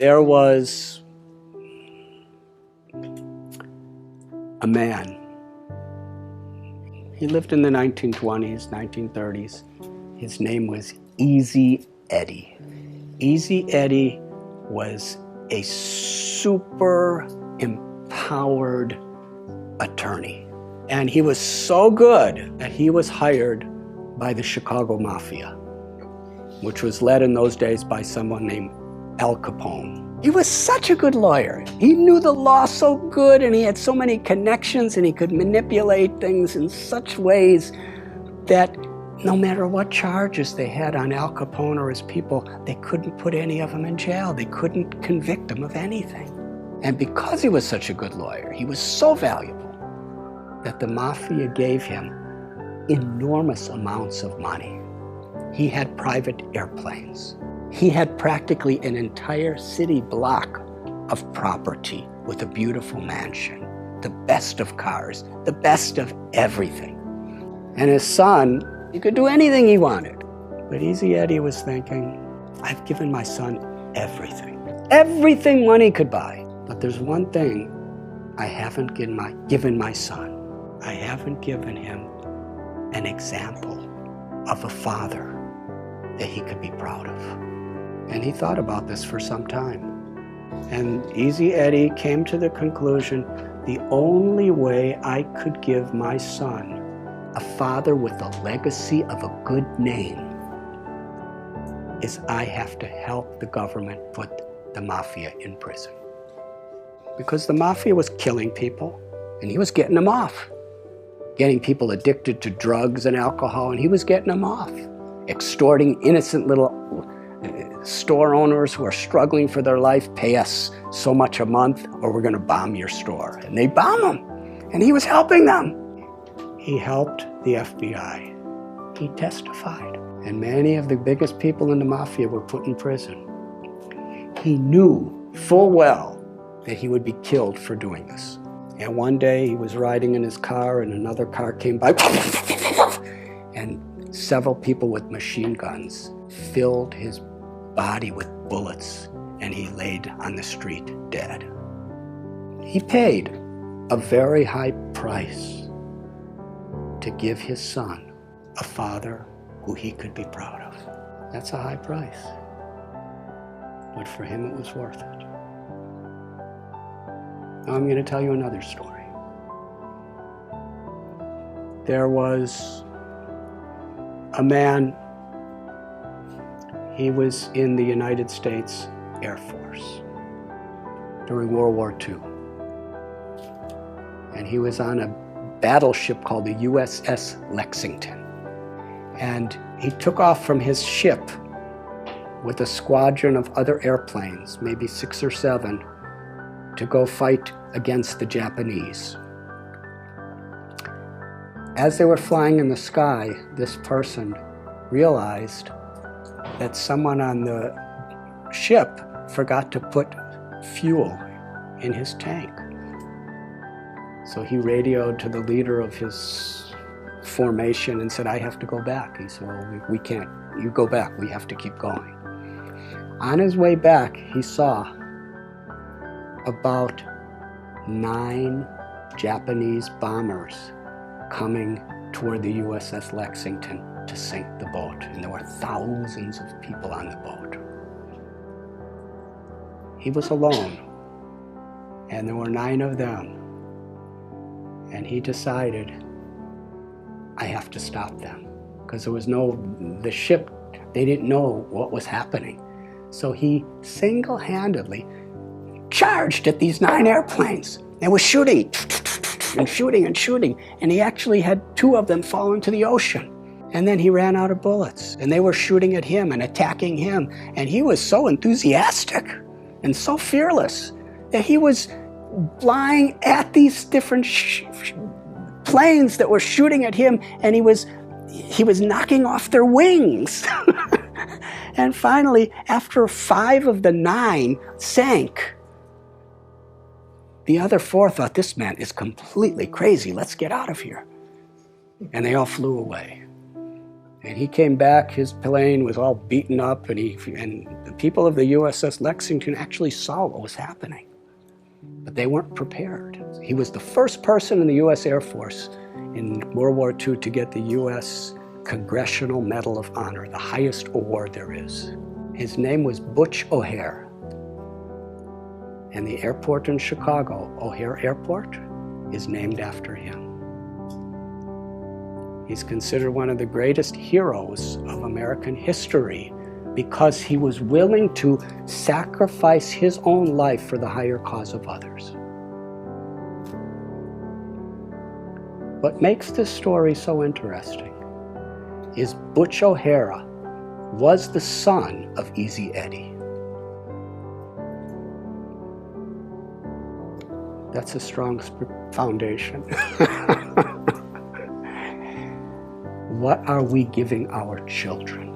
There was a man. He lived in the 1920s, 1930s. His name was Eddie. Eddie was a super empowered attorney. And he was so good that he was hired by the Chicago Mafia, which was led in those days by someone named Al Capone. He was such a good lawyer. He knew the law so good, and he had so many connections, and he could manipulate things in such ways that no matter what charges they had on Al Capone or his people, they couldn't put any of them in jail. They couldn't convict him of anything. And because he was such a good lawyer, he was so valuable that the Mafia gave him enormous amounts of money. He had private airplanes. He had practically an entire city block of property with a beautiful mansion, the best of cars, the best of everything. And his son, he could do anything he wanted. But Eddie was thinking, I've given my son everything money could buy. But there's one thing I haven't given my son. I haven't given him an example of a father that he could be proud of. And he thought about this for some time. And Eddie came to the conclusion, the only way I could give my son a father with a legacy of a good name is I have to help the government put the Mafia in prison. Because the Mafia was killing people, and he was getting them off. Getting people addicted to drugs and alcohol, and he was getting them off. Extorting innocent little store owners who are struggling for their life, pay us so much a month or we're going to bomb your store. And they bomb them, and he was helping them. He helped the FBI. He testified. And many of the biggest people in the Mafia were put in prison. He knew full well that he would be killed for doing this. And one day he was riding in his car and another car came by and several people with machine guns filled his body with bullets and he laid on the street dead. He paid a very high price to give his son a father who he could be proud of. That's a high price, but for him it was worth it. Now I'm going to tell you another story. There was a man, he was in the United States Air Force during World War II. And he was on a battleship called the USS Lexington. And he took off from his ship with a squadron of other airplanes, maybe 6 or 7, to go fight against the Japanese. As they were flying in the sky, this person realized that someone on the ship forgot to put fuel in his tank. So he radioed to the leader of his formation and said, I have to go back. He said, well, we can't. You go back. We have to keep going. On his way back, he saw about 9 Japanese bombers coming toward the USS Lexington to sink the boat. And there were thousands of people on the boat. He was alone, and there were 9 of them. And he decided, I have to stop them. Because there was the ship, they didn't know what was happening. So he single-handedly charged at these 9 airplanes and was shooting and shooting and shooting. And he actually had 2 of them fall into the ocean. And then he ran out of bullets. And they were shooting at him and attacking him. And he was so enthusiastic and so fearless that he was flying at these different planes that were shooting at him, and he was knocking off their wings. And finally, after 5 of the 9 sank, the other 4 thought, this man is completely crazy. Let's get out of here. And they all flew away. And he came back, his plane was all beaten up, and the people of the USS Lexington actually saw what was happening. But they weren't prepared. He was the first person in the U.S. Air Force in World War II to get the U.S. Congressional Medal of Honor, the highest award there is. His name was Butch O'Hare. And the airport in Chicago, O'Hare Airport, is named after him. He's considered one of the greatest heroes of American history because he was willing to sacrifice his own life for the higher cause of others. What makes this story so interesting is Butch O'Hare was the son of Easy Eddie. That's a strong foundation. What are we giving our children?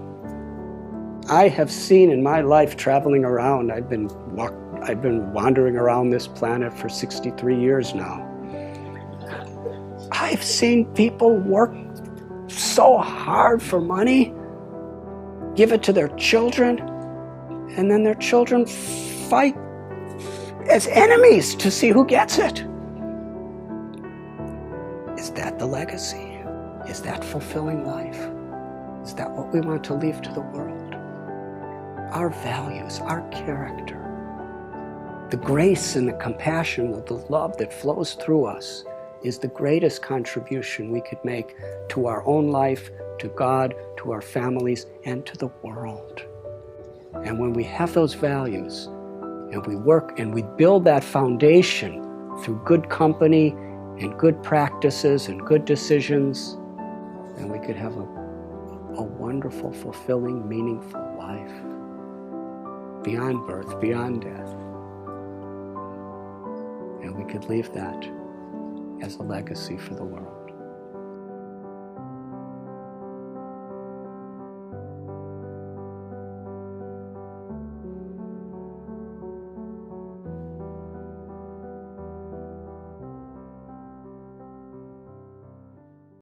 I have seen in my life traveling around, I've been wandering around this planet for 63 years now. I've seen people work so hard for money, give it to their children, and then their children fight as enemies to see who gets it. Is that the legacy? Is that fulfilling life? Is that what we want to leave to the world? Our values, our character, the grace and the compassion, the love that flows through us is the greatest contribution we could make to our own life, to God, to our families, and to the world. And when we have those values, and we work and we build that foundation through good company and good practices and good decisions, then we could have a wonderful, fulfilling, meaningful life beyond birth, beyond death. And we could leave that as a legacy for the world.